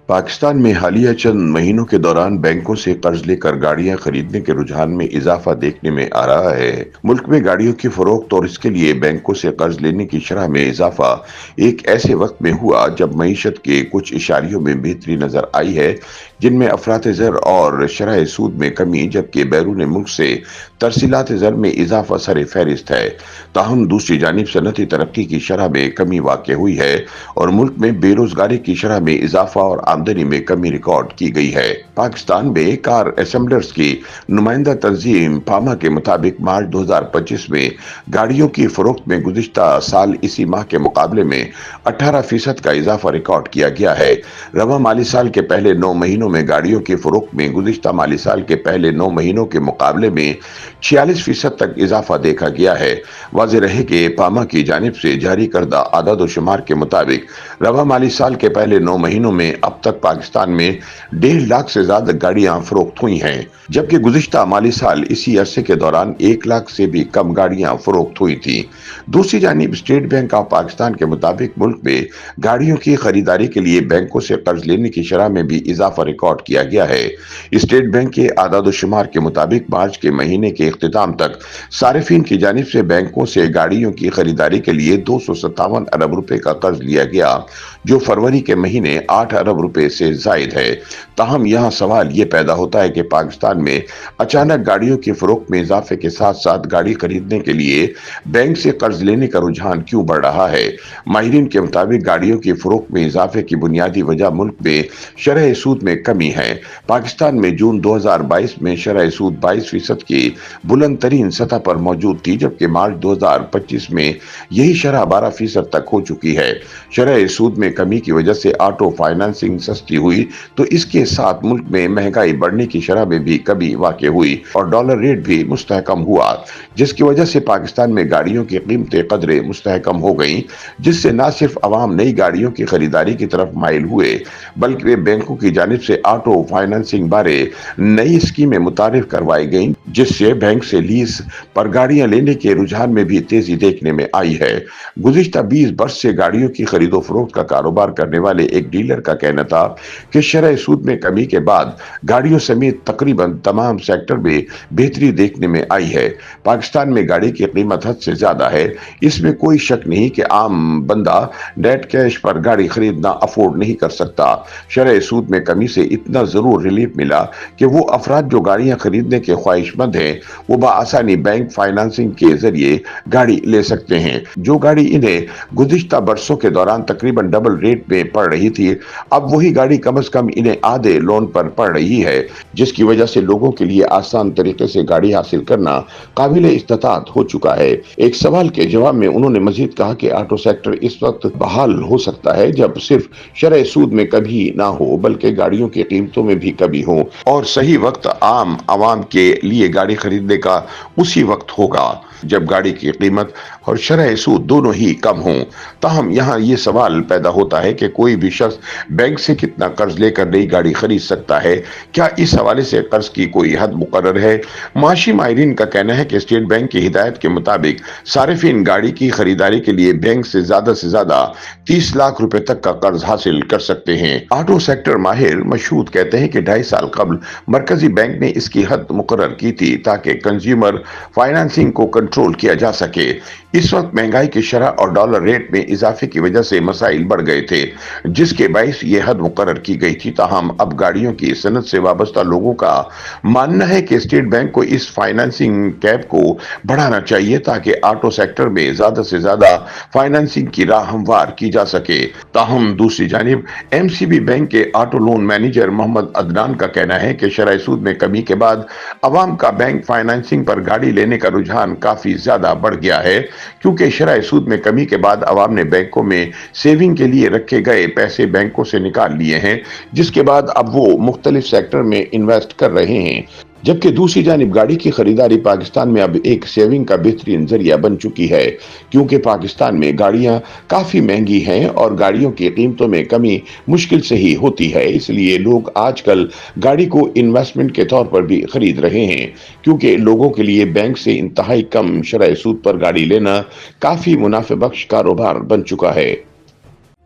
پاکستان میں حالیہ چند مہینوں کے دوران بینکوں سے قرض لے کر گاڑیاں خریدنے کے رجحان میں اضافہ دیکھنے میں آ رہا ہے۔ ملک میں گاڑیوں کی فروخت اور اس کے لیے بینکوں سے قرض لینے کی شرح میں اضافہ ایک ایسے وقت میں ہوا جب معیشت کے کچھ اشاریوں میں بہتری نظر آئی ہے، جن میں افراط زر اور شرح سود میں کمی، جبکہ بیرون ملک سے ترسیلات زر میں اضافہ سر فہرست ہے۔ تاہم دوسری جانب صنعتی ترقی کی شرح میں کمی واقع ہوئی ہے اور ملک میں بے روزگاری کی شرح میں اضافہ اور آمدنی میں کمی ریکارڈ کی گئی ہے۔ پاکستان میں کار اسمبلرز کی نمائندہ تنظیم پاما کے مطابق مارچ 2025 میں گاڑیوں کی فروخت میں گزشتہ سال اسی ماہ کے مقابلے میں 18% کا اضافہ ریکارڈ کیا گیا ہے۔ رواں مالی سال کے پہلے 9 مہینوں میں گاڑیوں کی فروخت میں گزشتہ مالی سال کے پہلے 9 مہینوں کے مقابلے میں 46% تک اضافہ دیکھا گیا ہے۔ واضح رہے کہ پاما کی جانب سے جاری کردہ اعداد و شمار کے مطابق رواں مالی سال کے پہلے 9 مہینوں میں اب تک پاکستان میں 1.5 لاکھ سے زیادہ گاڑیاں فروخت ہوئی ہیں، جبکہ گزشتہ مالی سال اسی عرصے کے دوران 1 لاکھ سے بھی کم گاڑیاں فروخت ہوئی تھیں۔ دوسری جانب اسٹیٹ بینک آف پاکستان کے مطابق ملک میں گاڑیوں کی خریداری کے لیے بینکوں سے قرض لینے کی شرح میں بھی اضافہ ریکارڈ کیا گیا ہے۔ اسٹیٹ بینک کے اعداد و شمار کے مطابق مارچ کے مہینے کے اختتام تک صارفین کی جانب سے بینکوں سے گاڑیوں کی خریداری کے لیے 257 ارب روپے کا قرض لیا گیا، جو فروری کے مہینے 8 ارب روپے سے زائد ہے۔ تاہم یہاں سوال یہ پیدا ہوتا ہے کہ پاکستان میں اچانک گاڑیوں کی فروخت میں اضافے کے ساتھ ساتھ گاڑی خریدنے کے لیے بینک سے قرض لینے کا رجحان کیوں بڑھ رہا ہے؟ ماہرین کے مطابق گاڑیوں کی فروخت میں اضافے کی بنیادی وجہ ملک میں شرح سود میں کمی ہے۔ پاکستان میں جون 2022 میں شرح سود 22% کی بلند ترین سطح پر موجود تھی، جبکہ مارچ 2025 میں یہی شرح 12% تک ہو چکی ہے۔ شرح سود میں کمی کی وجہ سے آٹو فائنانسنگ سستی ہوئی، تو اس کے ساتھ ملک میں مہنگائی بڑھنے کی شرح میں بھی کمی واقع ہوئی اور ڈالر ریٹ بھی مستحکم ہوا، جس کی وجہ سے پاکستان میں گاڑیوں کی قیمتیں قدرے مستحکم ہو گئیں، جس سے نہ صرف عوام نئی گاڑیوں کی خریداری کی طرف مائل ہوئے، بلکہ بینکوں کی جانب سے آٹو فائنانسنگ بارے نئی اسکیمیں متعارف کروائی گئیں، جس سے بینک سے لیز پر گاڑیاں لینے کے رجحان میں بھی تیزی دیکھنے میں آئی ہے۔ گزشتہ 20 برس سے گاڑیوں کی خرید و فروخت کا کاروبار کرنے والے ایک ڈیلر کا کہنا تھا کہ شرح سود میں کمی کے بعد گاڑیوں سمیت تقریباً تمام سیکٹر میں بہتری دیکھنے میں آئی ہے۔ پاکستان میں گاڑی کی قیمت حد سے زیادہ ہے، اس میں کوئی شک نہیں کہ عام بندہ نیٹ کیش پر گاڑی خریدنا افورڈ نہیں کر سکتا۔ شرح سود میں کمی سے اتنا ضرور ریلیف ملا کہ وہ افراد جو گاڑیاں خریدنے کے خواہش مند ہیں، وہ بآسانی بینک فائنانسنگ کے ذریعے گاڑی لے سکتے ہیں۔ جو گاڑی انہیں گزشتہ برسوں کے دوران تقریباً ڈبل ریٹ میں پڑ رہی تھی، اب وہی گاڑی کم از کم انہیں آدھے لون پر پڑ رہی ہے، جس کی وجہ سے لوگوں کے لیے آسان طریقے سے گاڑی حاصل کرنا قابل استطاعت ہو چکا ہے۔ ایک سوال کے جواب میں انہوں نے مزید کہا کہ آٹو سیکٹر اس وقت بحال ہو سکتا ہے جب صرف شرح سود میں کمی نہ ہو بلکہ گاڑیوں کی قیمتوں میں بھی کمی ہو، اور صحیح وقت عام عوام کے لیے گاڑی خریدنے کا اسی وقت ہوگا جب گاڑی کی قیمت اور شرح سود دونوں ہی کم ہوں۔ تاہم یہاں یہ سوال پیدا ہوتا ہے کہ کوئی بھی شخص بینک سے کتنا قرض لے کر نئی گاڑی خرید سکتا ہے؟ کیا اس حوالے سے قرض کی کوئی حد مقرر ہے؟ معاشی ماہرین کا کہنا ہے کہ اسٹیٹ بینک کی ہدایت کے مطابق صارفین گاڑی کی خریداری کے لیے بینک سے زیادہ 30 لاکھ روپے تک کا قرض حاصل کر سکتے ہیں۔ آٹو سیکٹر ماہر مشہود کہتے ہیں کہ 2.5 سال قبل مرکزی بینک نے اس کی حد مقرر کی تھی تاکہ کنزیومر فائنانسنگ کو کنٹرول کیا جا سکے۔ اس وقت مہنگائی کی شرح اور ڈالر ریٹ میں اضافے کی وجہ سے مسائل بڑھ گئے تھے، جس کے باعث یہ حد مقرر کی گئی تھی۔ تاہم اب گاڑیوں کی صنعت سے وابستہ لوگوں کا ماننا ہے کہ اسٹیٹ بینک کو اس فائنانسنگ کیپ کو بڑھانا چاہیے تاکہ آٹو سیکٹر میں زیادہ سے زیادہ فائنانسنگ کی راہ ہموار کی جا سکے۔ تاہم دوسری جانب ایم سی بی بینک کے آٹو لون مینیجر محمد عدنان کا کہنا ہے کہ شرح سود میں کمی کے بعد عوام کا بینک فائنانسنگ پر گاڑی لینے کا رجحان کافی زیادہ بڑھ گیا ہے، کیونکہ شرح سود میں کمی کے بعد عوام نے بینکوں میں سیونگ کے لیے رکھے گئے پیسے بینکوں سے نکال لیے ہیں، جس کے بعد اب وہ مختلف سیکٹر میں انویسٹ کر رہے ہیں۔ جبکہ دوسری جانب گاڑی کی خریداری پاکستان میں اب ایک سیونگ کا بہترین ذریعہ بن چکی ہے، کیونکہ پاکستان میں گاڑیاں کافی مہنگی ہیں اور گاڑیوں کی قیمتوں میں کمی مشکل سے ہی ہوتی ہے۔ اس لیے لوگ آج کل گاڑی کو انویسٹمنٹ کے طور پر بھی خرید رہے ہیں، کیونکہ لوگوں کے لیے بینک سے انتہائی کم شرح سود پر گاڑی لینا کافی منافع بخش کاروبار بن چکا ہے۔